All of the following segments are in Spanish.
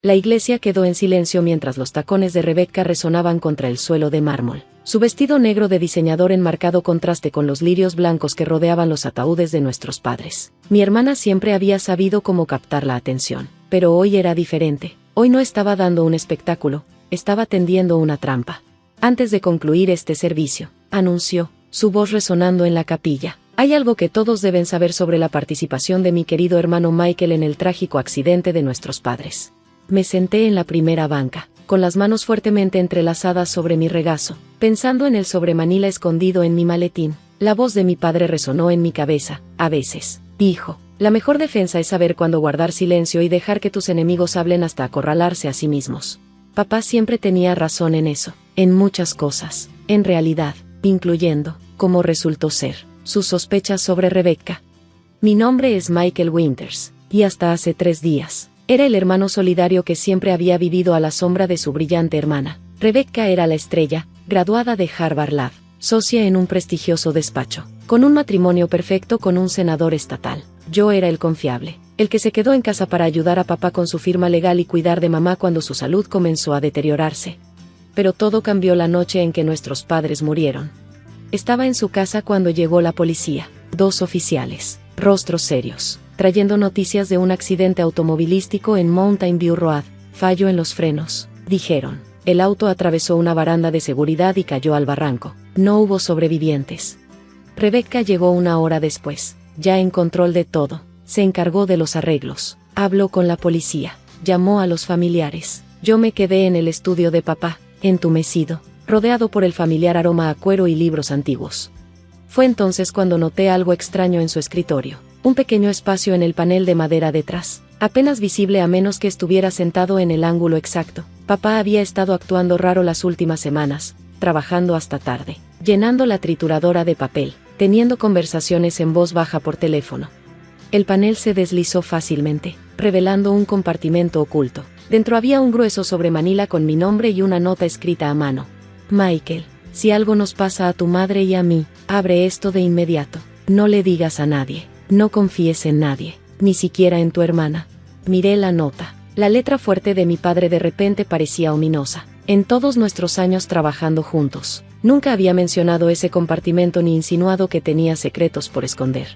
La iglesia quedó en silencio mientras los tacones de Rebecca resonaban contra el suelo de mármol. Su vestido negro de diseñador en marcado contraste con los lirios blancos que rodeaban los ataúdes de nuestros padres. Mi hermana siempre había sabido cómo captar la atención, pero hoy era diferente. Hoy no estaba dando un espectáculo, estaba tendiendo una trampa. Antes de concluir este servicio, anunció, su voz resonando en la capilla. Hay algo que todos deben saber sobre la participación de mi querido hermano Michael en el trágico accidente de nuestros padres. Me senté en la primera banca, con las manos fuertemente entrelazadas sobre mi regazo, pensando en el sobremanila escondido en mi maletín. La voz de mi padre resonó en mi cabeza. A veces, dijo, la mejor defensa es saber cuándo guardar silencio y dejar que tus enemigos hablen hasta acorralarse a sí mismos. Papá siempre tenía razón en eso, en muchas cosas, en realidad, incluyendo, como resultó ser, sus sospechas sobre Rebecca. Mi nombre es Michael Winters, y hasta hace 3 días, era el hermano solidario que siempre había vivido a la sombra de su brillante hermana. Rebecca era la estrella, graduada de Harvard Lab, socia en un prestigioso despacho, con un matrimonio perfecto con un senador estatal. Yo era el confiable, el que se quedó en casa para ayudar a papá con su firma legal y cuidar de mamá cuando su salud comenzó a deteriorarse. Pero todo cambió la noche en que nuestros padres murieron. Estaba en su casa cuando llegó la policía, 2 oficiales, rostros serios, trayendo noticias de un accidente automovilístico en Mountain View Road, fallo en los frenos, dijeron. El auto atravesó una baranda de seguridad y cayó al barranco. No hubo sobrevivientes. Rebecca llegó 1 hora después, ya en control de todo, se encargó de los arreglos, habló con la policía, llamó a los familiares. Yo me quedé en el estudio de papá, entumecido, rodeado por el familiar aroma a cuero y libros antiguos. Fue entonces cuando noté algo extraño en su escritorio. Un pequeño espacio en el panel de madera detrás, apenas visible a menos que estuviera sentado en el ángulo exacto. Papá había estado actuando raro las últimas semanas, trabajando hasta tarde, llenando la trituradora de papel, teniendo conversaciones en voz baja por teléfono. El panel se deslizó fácilmente, revelando un compartimento oculto. Dentro había un grueso sobremanila con mi nombre y una nota escrita a mano. Michael, si algo nos pasa a tu madre y a mí, abre esto de inmediato. No le digas a nadie. No confíes en nadie, ni siquiera en tu hermana. Miré la nota. La letra fuerte de mi padre de repente parecía ominosa. En todos nuestros años trabajando juntos, nunca había mencionado ese compartimento ni insinuado que tenía secretos por esconder.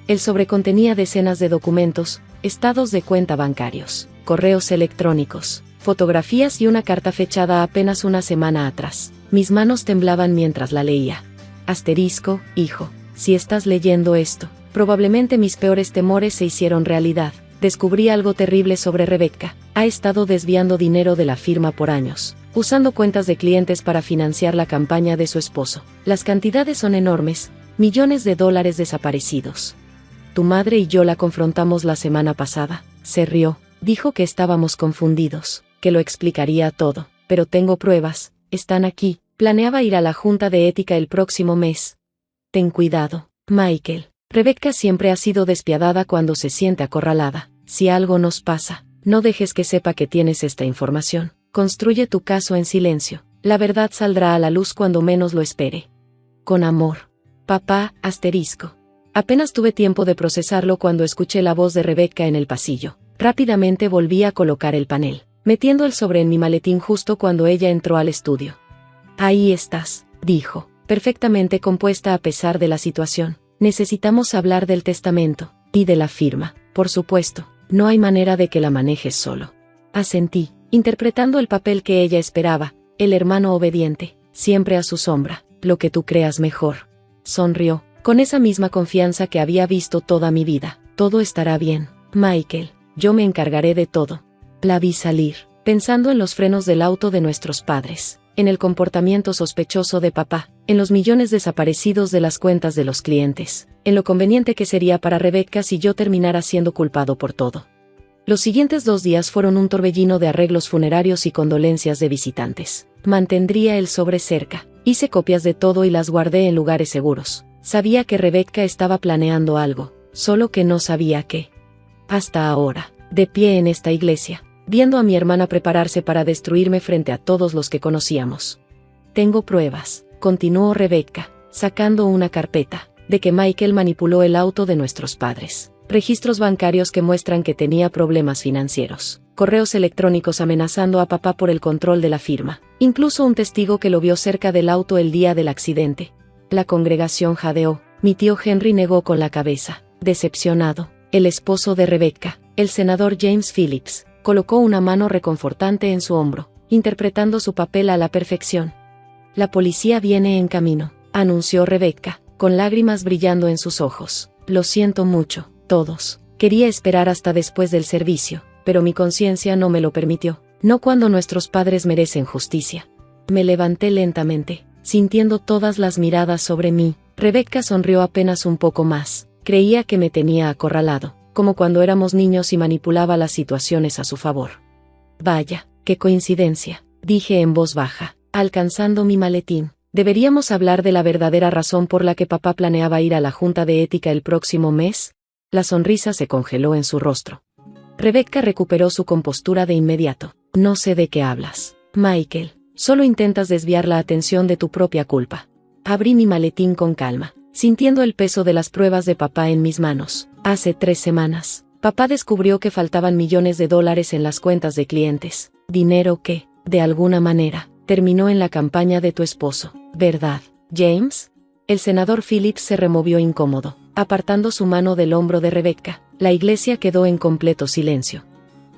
El sobre contenía decenas de documentos, estados de cuenta bancarios, correos electrónicos, fotografías y una carta fechada apenas una semana atrás. Mis manos temblaban mientras la leía. Asterisco, hijo, si estás leyendo esto, probablemente mis peores temores se hicieron realidad. Descubrí algo terrible sobre Rebecca. Ha estado desviando dinero de la firma por años, usando cuentas de clientes para financiar la campaña de su esposo. Las cantidades son enormes, millones de dólares desaparecidos. Tu madre y yo la confrontamos la semana pasada. Se rió, dijo que estábamos confundidos, que lo explicaría todo, pero tengo pruebas, están aquí. Planeaba ir a la junta de ética el próximo mes. Ten cuidado, Michael. Rebecca siempre ha sido despiadada cuando se siente acorralada. Si algo nos pasa, no dejes que sepa que tienes esta información. Construye tu caso en silencio. La verdad saldrá a la luz cuando menos lo espere. Con amor. Papá, asterisco. Apenas tuve tiempo de procesarlo cuando escuché la voz de Rebecca en el pasillo. Rápidamente volví a colocar el panel, metiendo el sobre en mi maletín justo cuando ella entró al estudio. Ahí estás, dijo, perfectamente compuesta a pesar de la situación. Necesitamos hablar del testamento, y de la firma, por supuesto. No hay manera de que la manejes solo. Asentí, interpretando el papel que ella esperaba, el hermano obediente, siempre a su sombra, lo que tú creas mejor. Sonrió, con esa misma confianza que había visto toda mi vida. Todo estará bien, Michael, yo me encargaré de todo. La vi salir, pensando en los frenos del auto de nuestros padres, en el comportamiento sospechoso de papá, en los millones desaparecidos de las cuentas de los clientes, en lo conveniente que sería para Rebecca si yo terminara siendo culpado por todo. Los siguientes 2 días fueron un torbellino de arreglos funerarios y condolencias de visitantes. Mantendría el sobre cerca, hice copias de todo y las guardé en lugares seguros. Sabía que Rebecca estaba planeando algo, solo que no sabía qué. Hasta ahora, de pie en esta iglesia, viendo a mi hermana prepararse para destruirme frente a todos los que conocíamos. Tengo pruebas, continuó Rebecca, sacando una carpeta, de que Michael manipuló el auto de nuestros padres. registros bancarios que muestran que tenía problemas financieros, correos electrónicos amenazando a papá por el control de la firma, incluso un testigo que lo vio cerca del auto el día del accidente. La congregación jadeó. Mi tío Henry negó con la cabeza, decepcionado. El esposo de Rebecca, el senador James Phillips, colocó una mano reconfortante en su hombro, interpretando su papel a la perfección. La policía viene en camino, anunció Rebecca, con lágrimas brillando en sus ojos. Lo siento mucho, todos. Quería esperar hasta después del servicio, pero mi conciencia no me lo permitió. No cuando nuestros padres merecen justicia. Me levanté lentamente, sintiendo todas las miradas sobre mí. Rebecca sonrió apenas un poco más. Creía que me tenía acorralado, como cuando éramos niños y manipulaba las situaciones a su favor. Vaya, qué coincidencia, dije en voz baja, alcanzando mi maletín. ¿Deberíamos hablar de la verdadera razón por la que papá planeaba ir a la Junta de Ética el próximo mes? La sonrisa se congeló en su rostro. Rebecca recuperó su compostura de inmediato. No sé de qué hablas, Michael. Solo intentas desviar la atención de tu propia culpa. Abrí mi maletín con calma, sintiendo el peso de las pruebas de papá en mis manos. Hace 3 semanas, papá descubrió que faltaban millones de dólares en las cuentas de clientes. Dinero que, de alguna manera, terminó en la campaña de tu esposo, ¿verdad, James? El senador Phillips se removió incómodo, apartando su mano del hombro de Rebecca. La iglesia quedó en completo silencio.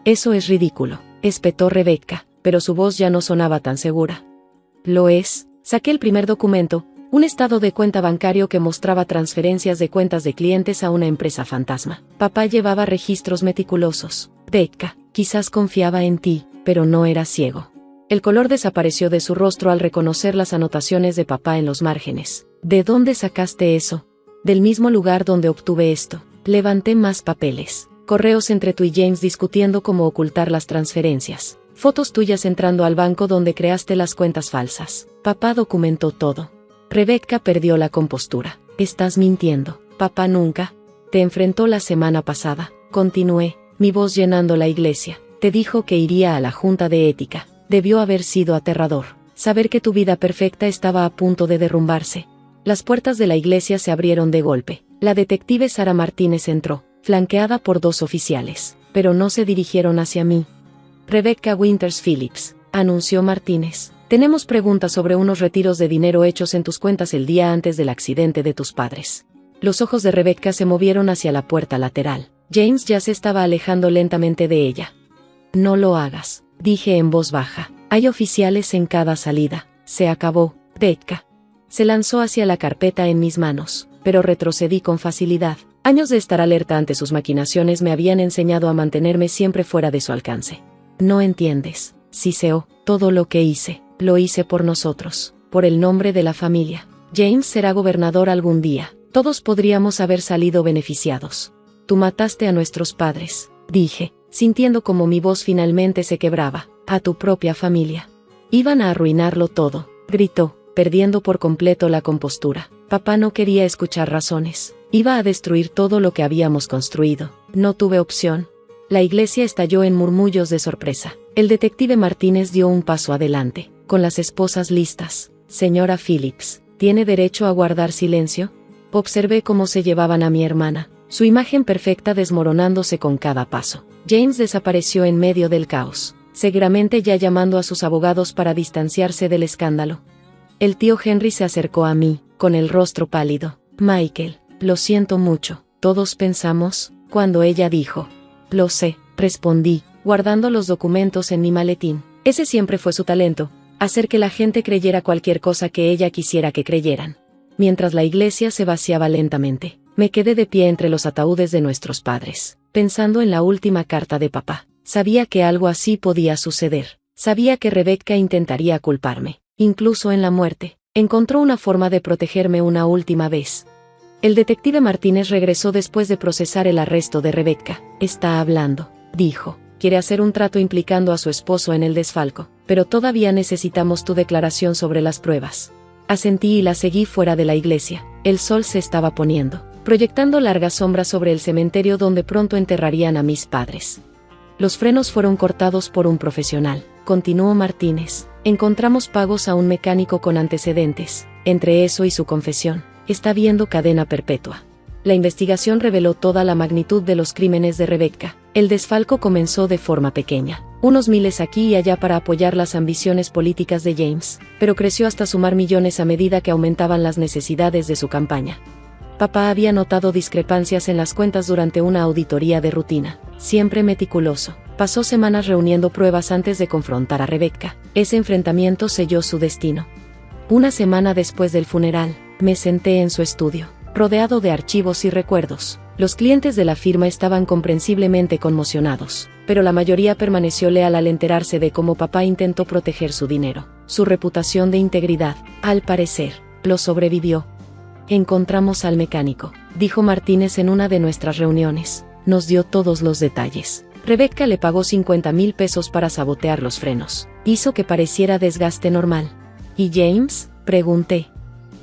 Eso es ridículo, espetó Rebecca, pero su voz ya no sonaba tan segura. Lo es. Saqué el primer documento, un estado de cuenta bancario que mostraba transferencias de cuentas de clientes a una empresa fantasma. Papá llevaba registros meticulosos. Rebecca, quizás confiaba en ti, pero no era ciego. El color desapareció de su rostro al reconocer las anotaciones de papá en los márgenes. ¿De dónde sacaste eso? Del mismo lugar donde obtuve esto. Levanté más papeles. Correos entre tú y James discutiendo cómo ocultar las transferencias. Fotos tuyas entrando al banco donde creaste las cuentas falsas. Papá documentó todo. Rebecca perdió la compostura. Estás mintiendo. Papá nunca te enfrentó la semana pasada. Continué, mi voz llenando la iglesia. Te dijo que iría a la Junta de Ética. Debió haber sido aterrador. Saber que tu vida perfecta estaba a punto de derrumbarse. Las puertas de la iglesia se abrieron de golpe. La detective Sara Martínez entró, flanqueada por 2 oficiales, pero no se dirigieron hacia mí. Rebecca Winters Phillips, anunció Martínez. Tenemos preguntas sobre unos retiros de dinero hechos en tus cuentas el día antes del accidente de tus padres. Los ojos de Rebecca se movieron hacia la puerta lateral. James ya se estaba alejando lentamente de ella. No lo hagas, dije en voz baja. Hay oficiales en cada salida. Se acabó, Rebecca. Se lanzó hacia la carpeta en mis manos, pero retrocedí con facilidad. Años de estar alerta ante sus maquinaciones me habían enseñado a mantenerme siempre fuera de su alcance. No entiendes, Siseo, todo lo que hice, lo hice por nosotros, por el nombre de la familia. James será gobernador algún día, todos podríamos haber salido beneficiados. Tú mataste a nuestros padres, dije, sintiendo como mi voz finalmente se quebraba, a tu propia familia. Iban a arruinarlo todo, gritó, perdiendo por completo la compostura. Papá no quería escuchar razones, iba a destruir todo lo que habíamos construido. No tuve opción. La iglesia estalló en murmullos de sorpresa. El detective Martínez dio un paso adelante, con las esposas listas. Señora Phillips, ¿tiene derecho a guardar silencio? Observé cómo se llevaban a mi hermana, su imagen perfecta desmoronándose con cada paso. James desapareció en medio del caos, seguramente ya llamando a sus abogados para distanciarse del escándalo. El tío Henry se acercó a mí, con el rostro pálido. Michael, lo siento mucho, todos pensamos, cuando ella dijo. Lo sé, respondí, guardando los documentos en mi maletín. Ese siempre fue su talento, hacer que la gente creyera cualquier cosa que ella quisiera que creyeran. Mientras la iglesia se vaciaba lentamente, me quedé de pie entre los ataúdes de nuestros padres, pensando en la última carta de papá. Sabía que algo así podía suceder. Sabía que Rebecca intentaría culparme, incluso en la muerte. Encontró una forma de protegerme una última vez. El detective Martínez regresó después de procesar el arresto de Rebecca. Está hablando, dijo. Quiere hacer un trato implicando a su esposo en el desfalco, pero todavía necesitamos tu declaración sobre las pruebas. Asentí y la seguí fuera de la iglesia. El sol se estaba poniendo, proyectando largas sombras sobre el cementerio donde pronto enterrarían a mis padres. Los frenos fueron cortados por un profesional, continuó Martínez. Encontramos pagos a un mecánico con antecedentes. Entre eso y su confesión, está viendo cadena perpetua. la investigación reveló toda la magnitud de los crímenes de Rebecca. El desfalco comenzó de forma pequeña, unos miles aquí y allá para apoyar las ambiciones políticas de James, pero creció hasta sumar millones a medida que aumentaban las necesidades de su campaña. Papá había notado discrepancias en las cuentas durante una auditoría de rutina, siempre meticuloso. Pasó semanas reuniendo pruebas antes de confrontar a Rebecca. Ese enfrentamiento selló su destino. Una semana después del funeral, me senté en su estudio, rodeado de archivos y recuerdos. Los clientes de la firma estaban comprensiblemente conmocionados, pero la mayoría permaneció leal al enterarse de cómo papá intentó proteger su dinero. Su reputación de integridad, al parecer, lo sobrevivió. Encontramos al mecánico, dijo Martínez en una de nuestras reuniones. Nos dio todos los detalles. Rebecca le pagó 50,000 pesos para sabotear los frenos. Hizo que pareciera desgaste normal. ¿Y James?, pregunté.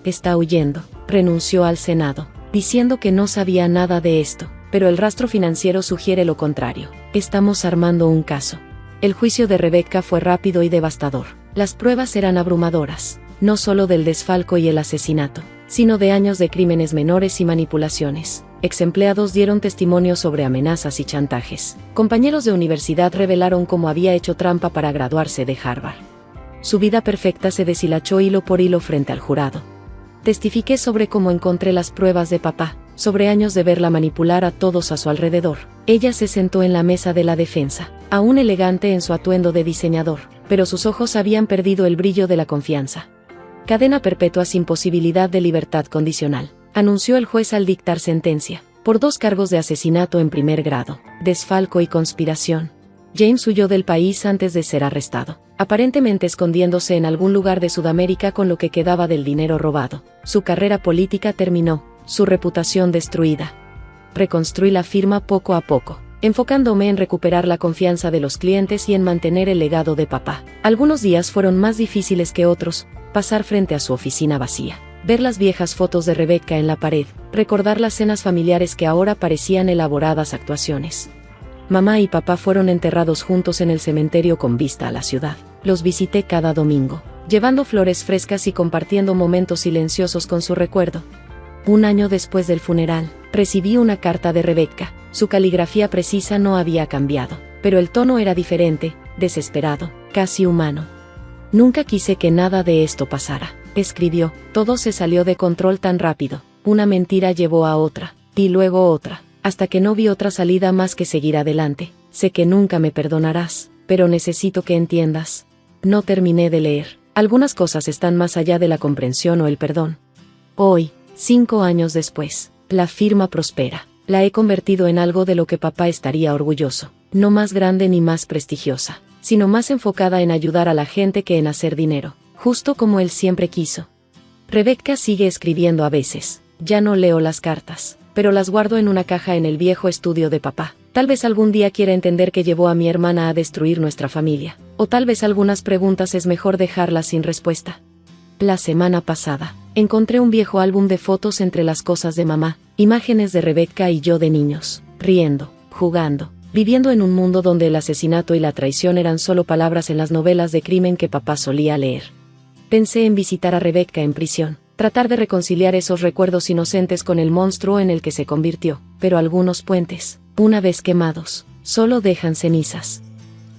Está huyendo. Renunció al Senado, diciendo que no sabía nada de esto, pero el rastro financiero sugiere lo contrario. Estamos armando un caso. El juicio de Rebecca fue rápido y devastador. Las pruebas eran abrumadoras, no solo del desfalco y el asesinato, sino de años de crímenes menores y manipulaciones. Exempleados dieron testimonio sobre amenazas y chantajes. Compañeros de universidad revelaron cómo había hecho trampa para graduarse de Harvard. Su vida perfecta se deshilachó hilo por hilo frente al jurado. Testifiqué sobre cómo encontré las pruebas de papá, sobre años de verla manipular a todos a su alrededor. Ella se sentó en la mesa de la defensa, aún elegante en su atuendo de diseñador, pero sus ojos habían perdido el brillo de la confianza. Cadena perpetua sin posibilidad de libertad condicional, anunció el juez al dictar sentencia, por 2 cargos de asesinato en primer grado, desfalco y conspiración. James huyó del país antes de ser arrestado, aparentemente escondiéndose en algún lugar de Sudamérica con lo que quedaba del dinero robado. Su carrera política terminó, su reputación destruida. Reconstruí la firma poco a poco, enfocándome en recuperar la confianza de los clientes y en mantener el legado de papá. Algunos días fueron más difíciles que otros, pasar frente a su oficina vacía, ver las viejas fotos de Rebecca en la pared, recordar las cenas familiares que ahora parecían elaboradas actuaciones. Mamá y papá fueron enterrados juntos en el cementerio con vista a la ciudad. Los visité cada domingo, llevando flores frescas y compartiendo momentos silenciosos con su recuerdo. Un año después del funeral, recibí una carta de Rebecca. Su caligrafía precisa no había cambiado, pero el tono era diferente, desesperado, casi humano. Nunca quise que nada de esto pasara, escribió. Todo se salió de control tan rápido. Una mentira llevó a otra, y luego otra, hasta que no vi otra salida más que seguir adelante. Sé que nunca me perdonarás, pero necesito que entiendas. No terminé de leer. Algunas cosas están más allá de la comprensión o el perdón. Hoy, 5 años después, la firma prospera. La he convertido en algo de lo que papá estaría orgulloso. No más grande ni más prestigiosa, sino más enfocada en ayudar a la gente que en hacer dinero, justo como él siempre quiso. Rebecca sigue escribiendo a veces. Ya no leo las cartas, pero las guardo en una caja en el viejo estudio de papá. Tal vez algún día quiera entender qué llevó a mi hermana a destruir nuestra familia, o tal vez algunas preguntas es mejor dejarlas sin respuesta. La semana pasada, encontré un viejo álbum de fotos entre las cosas de mamá, imágenes de Rebecca y yo de niños, riendo, jugando, viviendo en un mundo donde el asesinato y la traición eran solo palabras en las novelas de crimen que papá solía leer. Pensé en visitar a Rebecca en prisión, tratar de reconciliar esos recuerdos inocentes con el monstruo en el que se convirtió, pero algunos puentes, una vez quemados, solo dejan cenizas.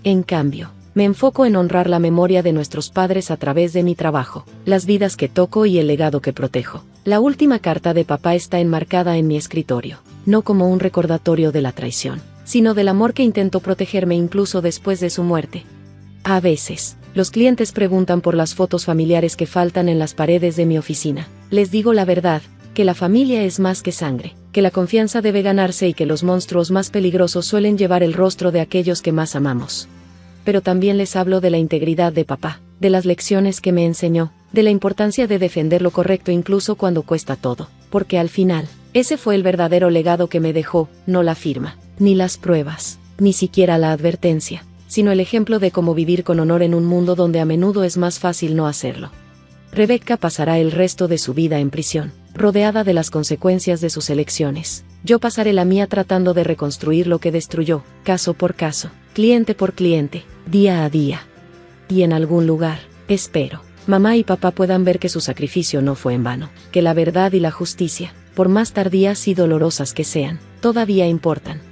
En cambio, me enfoco en honrar la memoria de nuestros padres a través de mi trabajo, las vidas que toco y el legado que protejo. La última carta de papá está enmarcada en mi escritorio, no como un recordatorio de la traición, sino del amor que intentó protegerme incluso después de su muerte. A veces, los clientes preguntan por las fotos familiares que faltan en las paredes de mi oficina. Les digo la verdad, que la familia es más que sangre, que la confianza debe ganarse y que los monstruos más peligrosos suelen llevar el rostro de aquellos que más amamos. Pero también les hablo de la integridad de papá, de las lecciones que me enseñó, de la importancia de defender lo correcto incluso cuando cuesta todo, porque al final, ese fue el verdadero legado que me dejó, no la firma, ni las pruebas, ni siquiera la advertencia, sino el ejemplo de cómo vivir con honor en un mundo donde a menudo es más fácil no hacerlo. Rebecca pasará el resto de su vida en prisión, rodeada de las consecuencias de sus elecciones. Yo pasaré la mía tratando de reconstruir lo que destruyó, caso por caso, cliente por cliente, día a día. Y en algún lugar, espero, mamá y papá puedan ver que su sacrificio no fue en vano, que la verdad y la justicia por más tardías y dolorosas que sean, todavía importan.